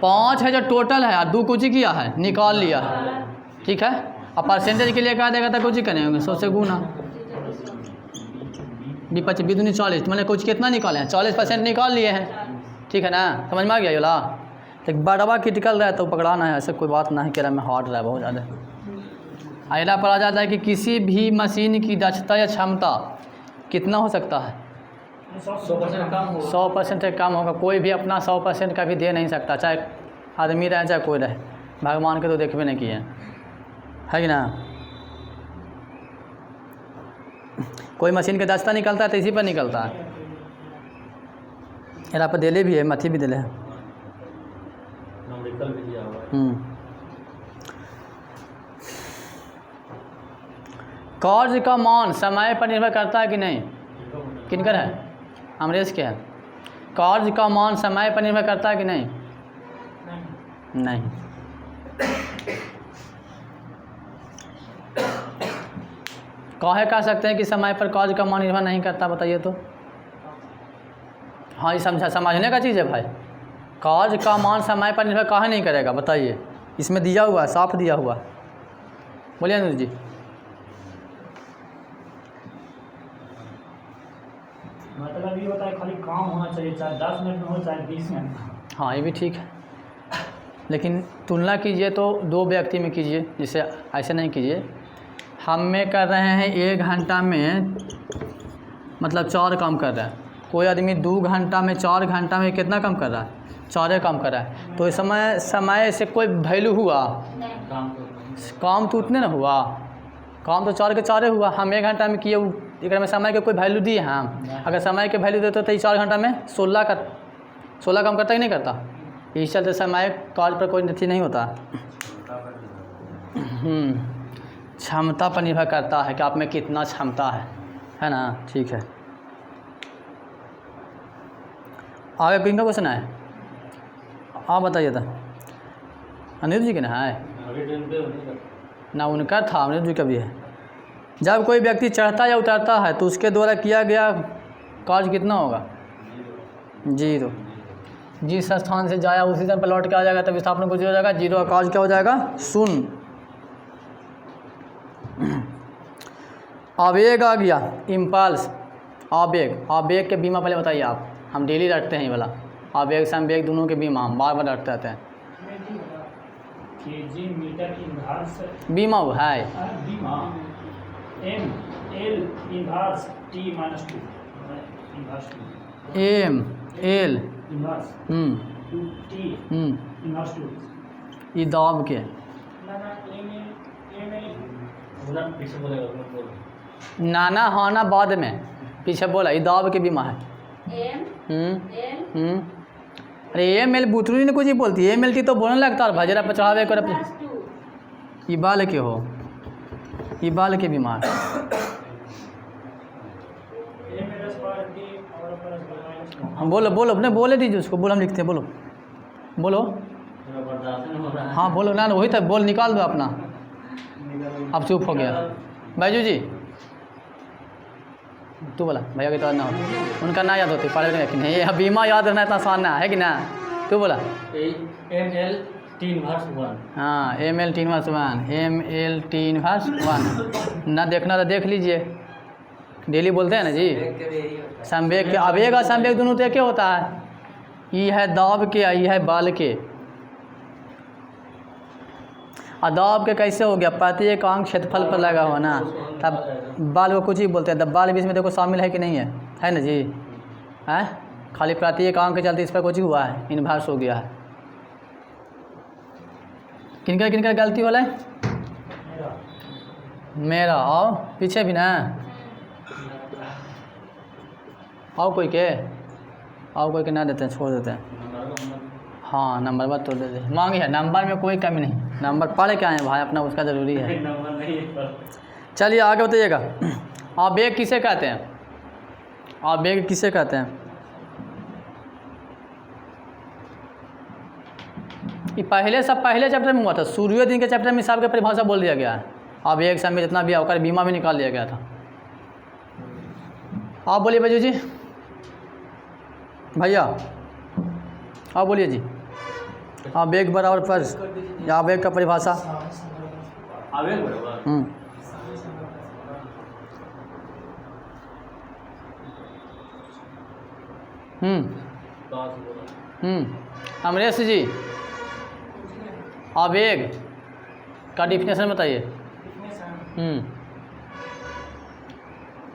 5 है जो टोटल है और 2 कुछ ही किया है निकाल लिया है, ठीक है। और परसेंटेज के लिए क्या देगा था कुछ ही करेंगे 100 से गुना। B25 B दूनी 40, मैंने कुछ कितना निकाले हैं 40% निकाल लिए हैं, ठीक है ना, समझ में आ गया ये वाला। तो बड़वा क्रिटिकल रहा है तो पकड़ाना है, ऐसा कोई बात नहीं कह रहा मैं हार्ड रहा है बहुत ज़्यादा। अगला पर आ जाता है कि किसी भी मशीन की दक्षता या क्षमता कितना हो सकता है, 100% कम हो। 100% से कम होगा। कोई भी अपना 100% का भी दे नहीं सकता, चाहे आदमी रहे चाहे कोई रहे, भगवान के तो देखबे नहीं किए, है कि ना। कोई मशीन के दक्षता निकलता है तो इसी पर निकलता है। यहाँ पर दिले भी है, मथी भी दिले है। नंबरिकल भी दिया हुआ है। कार्य का मान समय पर निर्भर करता है कि नहीं, किनकर है, अमरेश के है। कार्य का मान समय पर निर्भर करता है कि नहीं, नहीं। काहे कह सकते हैं कि समय पर कार्य का मान निर्भर नहीं करता, बताइए तो। हाँ ये समझने का चीज़ है भाई। कार्य का मान समय पर निर्भर काहे नहीं करेगा, बताइए। इसमें दिया हुआ है, साफ दिया हुआ है। बोलिए अनुज जी। मतलब ये होता है खाली काम होना चाहिए, चाहे 10 मिनट में हो चाहे 20 मिनट में। हाँ ये भी ठीक है, लेकिन तुलना कीजिए तो 2 व्यक्ति में कीजिए, जिसे ऐसे नहीं कीजिए। हम में कर रहे हैं 1 घंटा में मतलब 4 काम कर रहा है, कोई आदमी 2 घंटा में 4 घंटा में कितना काम कर रहा है, 4 काम कर रहा है। तो इस समय से कोई वैल्यू हुआ, काम तो उतने ना हुआ, काम तो 4 के 4 हुआ। हम 1 घंटा में किए, एक में समय के कोई वैल्यू दिए हैं हम। अगर समय के वैल्यू देते तो ये 4 घंटा में 16 काम करता ही नहीं करता। इस चलते समय कार्य पर कोई नथी नहीं होता। क्षमता पर निर्भर करता है कि आप में कितना क्षमता है ना, ठीक है। आगे किनका क्वेश्चन है, आप बताइए था। अनिल जी के ना है ना, उनका था, अनिल जी का भी है। जब कोई व्यक्ति चढ़ता या उतरता है तो उसके द्वारा किया गया कार्य कितना होगा, 0। जिस स्थान से जाया उसी स्थान पर लौट के आ जाएगा, तब विस्थापन कुछ हो जाएगा, 0 का कार्य क्या हो जाएगा, 0। आवेग आ गया, इम्पल्स, आवेग के बीमा पहले बताइए आप। हम डेली रटते हैं ये वाला आवेग संवेग दोनों के बीमा, हम बार बार रटते रहते हैं। केजी मीटर इनवर्स बीमा वो है, बीमा M L inverse T minus 2 inverse 2 M L inverse 2 T inverse 2 ये दाब के ना एम एल पीछे बोलेगा, नाना हाना बाद में पीछे बोला, ये दाब के बीमा है। अरे एम एल बुतरू ने कुछ ही बोलती है, एम एल टी तो बोलने लगता है भजरा पर चढ़ावे कर। ये बाल के हो, ये बाल के बीमार। हम बोलो अपने बोले दीजिए उसको, बोलो हम लिखते हैं, बोलो हाँ बोलो ना वही तो बोल निकाल दो अपना। अब चुप हो गया बैजू जी, तू बोला भैया की तो ना हो, उनका ना याद होती पढ़े कि नहीं, ये बीमा याद रहना इतना आसान ना है कि ना। तू बोला ML T इनवर्स 1। हाँ ML T inverse 1, ML T inverse 1 ना देखना तो देख लीजिए, डेली बोलते हैं ना जी। संवेग के आवेग और संवेग दोनों तो एक होता है, ये है दाब के, ये है बाल के। दाब के कैसे हो गया, प्रत्येक अंग क्षेत्रफल पर लगा हुआ ना, तब बाल को कुछ ही बोलते हैं। तब बाल भी इसमें देखो शामिल है कि नहीं है ना जी, है खाली प्रत्येक अंग के चलते इस पर कुछ ही हुआ है, इन्वर्स हो गया है। किनका गलती वाला है, मेरा आओ पीछे भी ना, आओ कोई के ना देते हैं, छोड़ देते हैं। हाँ नंबर बात तो दे दे, मांगी है नंबर में कोई कमी नहीं, नंबर पढ़ के आए भाई अपना, उसका ज़रूरी है। चलिए आगे बताइएगा, आवेग किसे कहते हैं, आवेग किसे कहते हैं। ये पहले चैप्टर में हुआ था, सूर्योदय दिन के चैप्टर में हिसाब की परिभाषा बोल दिया गया है। आवेग समय जितना भी होकर बीमा भी निकाल दिया गया था। आप बोलिए बजू जी, भैया आप बोलिए जी। आवेग बराबर पर आवेग का परिभाषा, आवेग बराबर अमरेश जी आवेग का डिफिनेशन बताइए।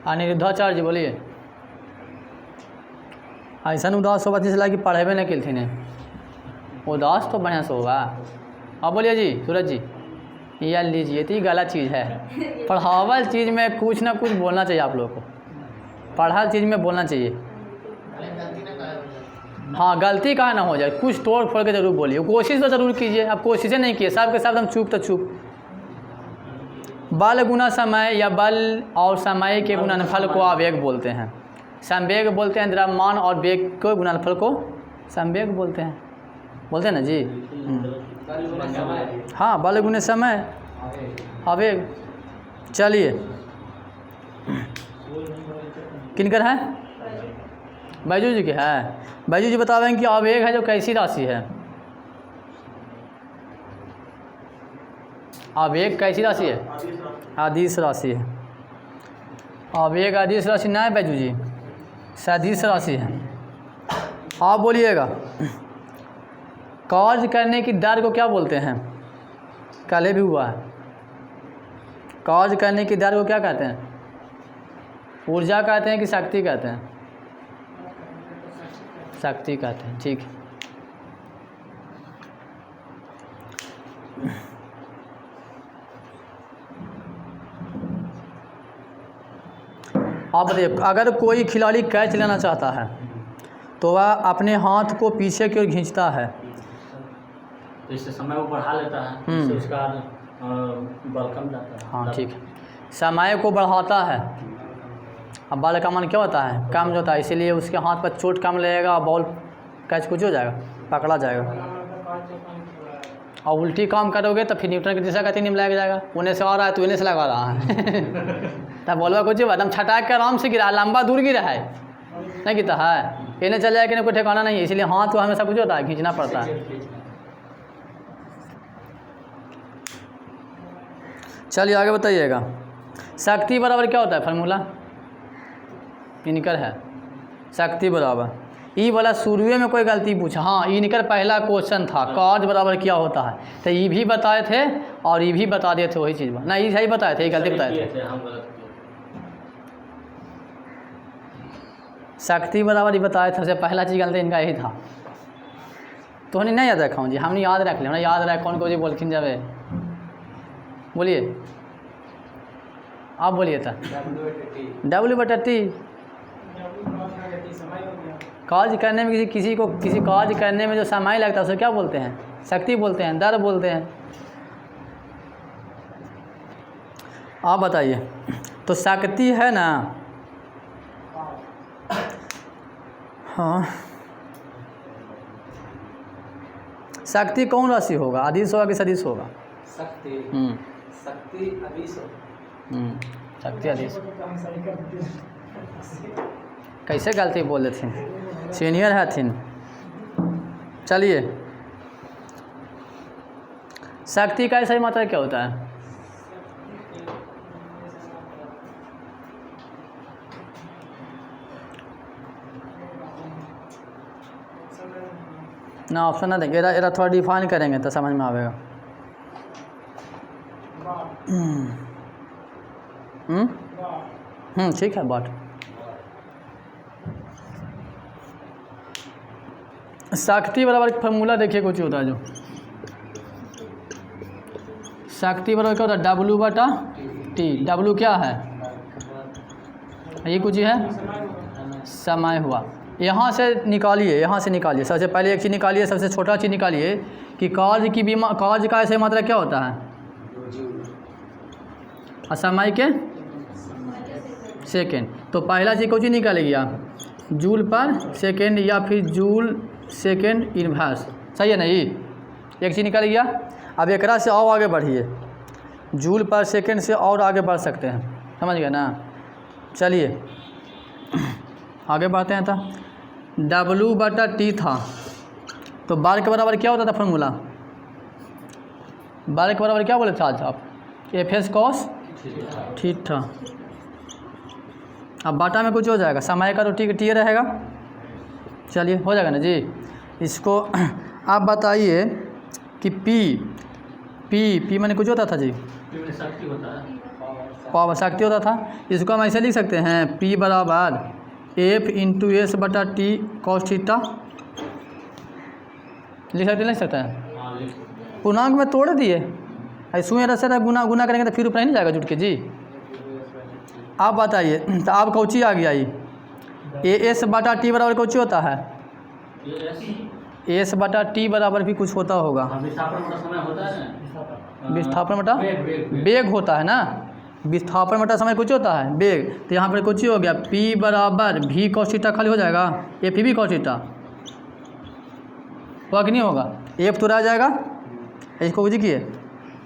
अनिरुद्धाचार्य जी बोलिए। ऐसा उदास होगा जिस कि पढ़ेबे नहीं किलथिन उदास तो बढ़िया से होगा। अब बोलिए जी सूरज जी, यह लीजिए तो ये गलत चीज़ है। पढ़ावल चीज़ में कुछ ना कुछ बोलना चाहिए आप लोगों को, पढ़ाल चीज़ में बोलना चाहिए। हाँ गलती कहाँ ना हो जाए, कुछ तोड़ फोड़ के जरूर बोलिए, कोशिश तो ज़रूर कीजिए। अब कोशिशें नहीं किए सब के सब हम चूप तो चूप। बल गुना समय या बल और समय के गुणनफल को आवेग बोलते हैं। संवेग बोलते हैं द्रव्यमान और वेग को गुणनफल को संवेग बोलते हैं ना जी। हाँ बल गुने समय आवेग। चलिए किनकर है? बैजू जी के है। बैजू जी बतावें कि आवेग है जो कैसी राशि है? आवेग कैसी राशि है? अदिश राशि है। आवेग अदिश राशि ना है बैजू जी, सदिश राशि है। आप बोलिएगा कार्य करने की दर को क्या बोलते हैं? कल भी हुआ है। कार्य करने की दर को क्या कहते हैं? ऊर्जा कहते हैं कि शक्ति कहते हैं? शक्ति कहते हैं। ठीक है। आप बताइए अगर कोई खिलाड़ी कैच लेना चाहता है तो वह अपने हाथ को पीछे की ओर खींचता है तो इससे समय वो बढ़ा लेता है, इससे उसका बल कम जाता है। हाँ ठीक है। समय को बढ़ाता है। अब बल का मान क्या होता है? कम होता है, इसीलिए उसके हाथ पर चोट कम लगेगा और बॉल कैच कुछ हो जाएगा, पकड़ा जाएगा। और उल्टी काम करोगे तो फिर न्यूटन की दिशा का तीन लग जाएगा। उन्हें से आ रहा है तो इन्हें से लगा रहा है तब बोलवा कुछ एकदम छटाक के आराम से गिरा, लंबा दूर गिरा है नहीं गिरता है, इन्हें चल जाएगा कोई ठिकाना नहीं है। इसलिए हाथ तो हमेशा कुछ होता है, खींचना पड़ता है। चलिए आगे बताइएगा। शक्ति बराबर क्या होता है? फार्मूला इनकर है। शक्ति बराबर ई वाला शुरुए में कोई गलती पूछा। हाँ इनकर पहला क्वेश्चन था कार्य बराबर क्या होता है, तो ये भी बताए थे और ये भी बता दिए थे वही चीज़ ना, ये सही बताए थे, ये गलती बताए थे। शक्ति बराबर ही बताए थे, सबसे पहला चीज़ गलती इनका यही था। तो हमने नहीं याद रखा हूँ जी, हमने याद रख लिया। हमने याद रखा उनको जी बोलखिन जावे। बोलिए आप बोलिए था। W/T कार्य करने में किसी कार्य करने में जो समय लगता है उसे क्या बोलते हैं? शक्ति बोलते हैं, दर बोलते हैं। आप बताइए। तो शक्ति है ना, हाँ शक्ति कौन राशि होगा? अदिश होगा कि सदिश होगा? शक्ति शक्ति अदिश शक्ति अदिश। कैसे गलती बोल रहे थे, सीनियर है थीन। चलिए शक्ति का सही मात्रा क्या होता है? ना ऑप्शन ना देंगे, एरा थोड़ा डिफाइन करेंगे तो समझ में आएगा। ठीक है बात। शक्ति बराबर फार्मूला देखिए कुछ होता है जो शक्ति बराबर क्या होता है? W/T। W क्या है? ये कुछ है समय हुआ। यहाँ से निकालिए, यहाँ से निकालिए। सबसे पहले एक चीज़ निकालिए, सबसे छोटा चीज़ निकालिए कि कार्य का ऐसे मात्रा क्या होता है? और समय के सेकेंड। तो पहला चीज़ कुछ निकालेगी आप जूल पर सेकेंड या फिर जूल सेकेंड इनवर्स, सही है नहीं? एक चीज़ निकल गया। अब एक से और आगे बढ़िए, जूल पर सेकेंड से और आगे बढ़ सकते हैं, समझ गए ना? चलिए आगे बढ़ते हैं। था W/T था, तो बार के बराबर क्या होता था फार्मूला? बार के बराबर क्या बोले थे आज आप? FS cos theta. अब बाटा में कुछ हो जाएगा, समय का तो T रहेगा। चलिए हो जाएगा ना जी। इसको आप बताइए कि पी मैंने कुछ होता था जी, शक्ति होता है। पावर शक्ति होता था। इसको हम ऐसे लिख सकते हैं P बराबर F इंटू एस बटा टी कॉस थीटा, लिख सकते हैं। हाँ लिख। पूर्णांक में तोड़ दिए, ऐसे रसा गुना गुना करेंगे तो फिर ऊपर नहीं जाएगा जुट के जी। आप बताइए तो आप कौची आ गया ये एस बटा टी बराबर कौची होता है, एस बटा टी बराबर भी कुछ होता होगा, विस्थापन का समय होता है ना, विस्थापन बटा वेग। बेग होता है ना, विस्थापन बटा समय कुछ होता है बेग। तो यहाँ पर कुछ हो गया P बराबर भी कॉस थीटा खाली हो जाएगा, एफ भी कॉस थीटा होगा कि नहीं होगा, एफ तो रह जाएगा। इसको कुछ किए,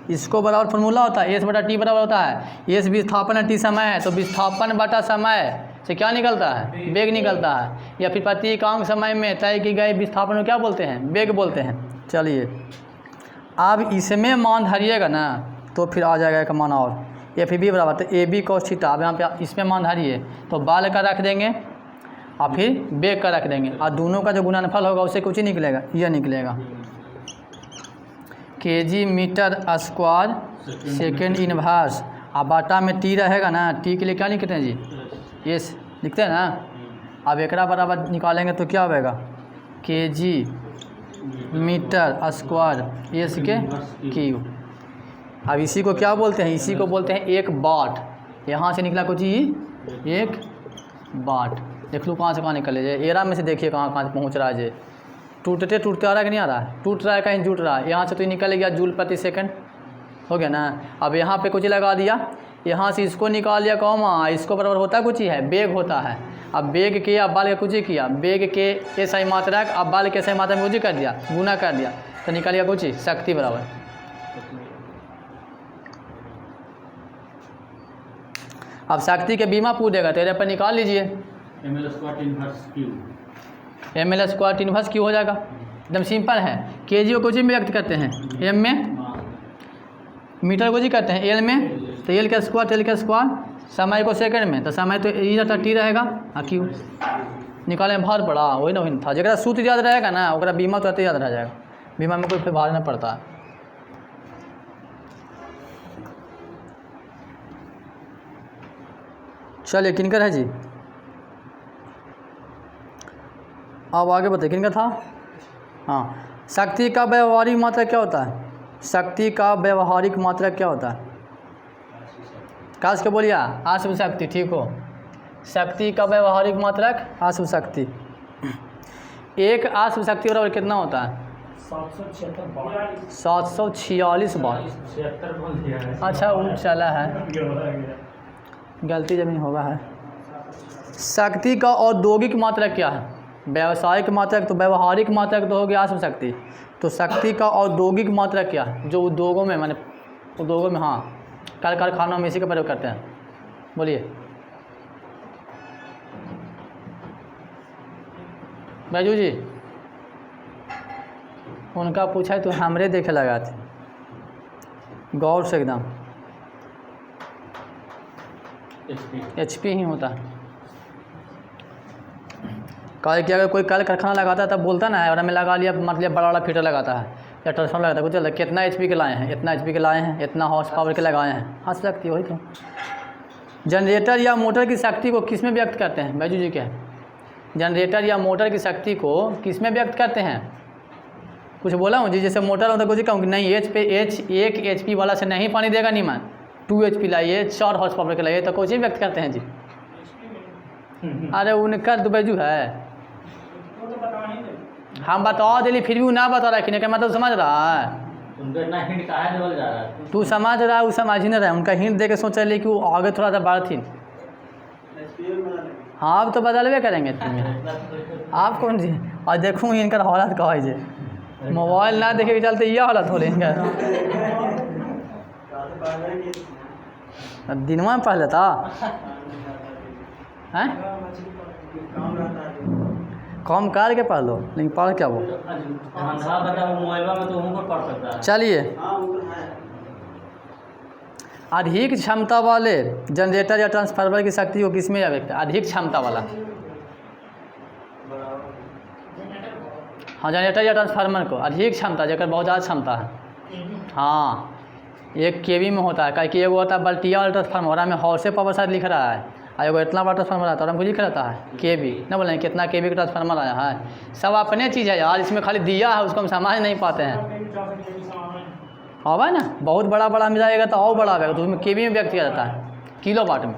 इसको बराबर फार्मूला होता है एस बटा टी बराबर होता है एस विस्थापन टी समय है, तो विस्थापन बटा समय से क्या निकलता है, बेग निकलता है, या फिर प्रतीकांक समय में तय की गई विस्थापन को क्या बोलते हैं, बेग बोलते हैं। चलिए अब इसमें मान धरिएगा ना तो फिर आ जाएगा एक मान और, एफ बी बराबर तो ए बी कॉस थीटा। अब यहाँ पे इसमें मान धरिए तो बाल का रख देंगे और फिर बेग का रख देंगे, और दोनों का जो गुणनफल होगा उससे कुछ ही निकलेगा, यह निकलेगा KG metre square second inverse. अब बाटा में टी रहेगा ना, टी के लिए क्या लिखते हैं जी, यस लिखते हैं ना। अब एकरा बराबर निकालेंगे तो क्या होगा केजी मीटर स्क्वायर एस के क्यू। अब इसी को क्या बोलते हैं, इसी को बोलते हैं एक वाट। यहाँ से निकला कुछ ही एक वाट, देख लो कहाँ से कहाँ निकले जाए, एरा में से देखिए कहाँ कहाँ से पहुँच रहा है जे, टूटते टूटते आ रहा है कि नहीं आ रहा है, टूट रहा है कहीं जुट रहा है। यहाँ से तो निकल गया जूल प्रति सेकंड, हो गया ना। अब यहाँ पे कुछ लगा दिया, यहाँ से इसको निकाल लिया कॉमा, इसको बराबर होता कुछ ही है बेग होता है। अब बेग किया, अब बाल का कुछ ही किया, बेग के ऐसा ही मात्रा, अब बाल के ऐसा ही मात्रा में कुछ ही कर दिया, गुना कर दिया तो निकल गया कुछ ही शक्ति बराबर। अब शक्ति के बीमा पूछेगा तो पर निकाल लीजिए ml square inverse Q, M L square inverse Q हो जाएगा, एकदम सिंपल है। के जी को कुछ में व्यक्त करते हैं, एम में, मीटर को जी करते हैं एल में, तो एल का स्क्वायर एल का स्क्वायर, समय को सेकंड में तो समय तो ई रहता टी रहेगा, और क्यू निकालने में भार पड़ा, वही ना वही था। जरा सूत्र याद रहेगा ना ओकरा बीमा तो याद रह जाएगा, बीमा में कोई फिर भार नहीं पड़ता है। चलिए किनकर है जी, अब आगे बताइए किनका था। हाँ, शक्ति का व्यवहारिक मात्रा क्या होता है, शक्ति का व्यवहारिक मात्रा क्या होता है, काश के बोलिए आश्व शक्ति, ठीक हो। शक्ति का व्यवहारिक मात्रक आश्व शक्ति, एक आश्व शक्ति बराबर कितना होता है 746 बार। 76 बोल दिया है। अच्छा वो चला है, गलती जमीन होगा है। शक्ति का औद्योगिक मात्रक क्या है, व्यावसायिक मात्रक तो व्यवहारिक मात्रक तो हो गया आश्व शक्ति, तो शक्ति का औद्योगिक मात्रक क्या है, जो उद्योगों में माने उद्योगों में, हाँ कारखानों में इसी का प्रयोग करते हैं, बोलिए बैजू जी। उनका पूछा है तो हमरे देखे लगा थे, गौर से एकदम HP ही होता है। कहा कि अगर कोई कल कारखाना लगाता है तब बोलता ना है, और हमें लगा लिया मतलब बड़ा बड़ा फीटर लगाता है या ट्रांसफार्मर लगाता है, कुछ चलता है कितना HP के लाए हैं, इतना HP के लाए हैं, इतना हॉर्स पावर के लगाए हैं, हंस सकती वही तो। जनरेटर या मोटर की शक्ति को किस में व्यक्त करते हैं, बैजू जी क्या है, जनरेटर या मोटर की शक्ति को किस में व्यक्त करते हैं, कुछ बोला हूँ जी। जैसे मोटर होता है कुछ कहूँ कि नहीं एच पे एक HP वाला से नहीं पानी देगा, नहीं मान 2 HP लाइए, 4 हॉर्स पावर के लाइए, तो कुछ ही व्यक्त करते हैं जी। अरे उनका तो बैजू है, हम बता दिली फिर भी वो ना बता रहा है कि मतलब समझ रहा है, उनका इतना हिंट कहाँ देवल जा रहा है, तू समझ रहा है, वो समझ ही नहीं रहा है। उनका हिंट दे के सोच रहे कि वो आगे थोड़ा सा बढ़ थी। हाँ अब तो बदलवे करेंगे तुम्हें, आप कौन जी। और देखूँ इनका हालत कहा है जे, मोबाइल ना देखे के चलते यह हालत हो रही है। दिनवा में पढ़ लेता हैं, कम कर के पढ़ लो, लेकिन पढ़ क्या वो। अंधा बंदा मोबाइल में तो हमको पढ़ सकता है। चलिए, अधिक क्षमता वाले जनरेटर या ट्रांसफार्मर की शक्ति को किसमें व्यक्त, अधिक क्षमता वाला जनरेटर को हाँ जनरेटर या ट्रांसफार्मर को अधिक क्षमता जगह बहुत ज़्यादा क्षमता है। हाँ एक केवी में होता है, क्या कि एगो होता है बल्टिया वाला ट्रांसफार्मर, और में हॉर्से पावर शायद लिख रहा है, और एगो इतना बड़ा ट्रांसफार्मर आता है और हमको लिख रहता है केवी, ना बोले कितना केवी का ट्रांसफार्मर आया है। सब अपने चीज़ है यार, इसमें खाली दिया है, उसको हम समझ नहीं पाते हैं। हाँ भाई ना, बहुत बड़ा बड़ा मिल जाएगा तो और बड़ा आएगा, तो उसमें केवी में व्यक्त किया जाता है, किलो वाट में।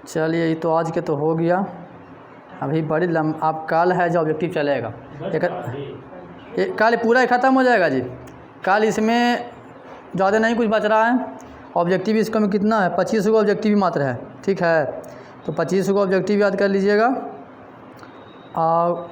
चलिए ये तो आज के तो हो गया, अभी बड़ी आप कल है जो ऑब्जेक्टिव चलेगा कल पूरा ही ख़त्म हो जाएगा जी। कल इसमें ज़्यादा नहीं कुछ बच रहा है, ऑब्जेक्टिव इसका में कितना है 25 गो ऑब्जेक्टिव ही मात्र है, ठीक है। तो 25 गो ऑब्जेक्टिव याद कर लीजिएगा। और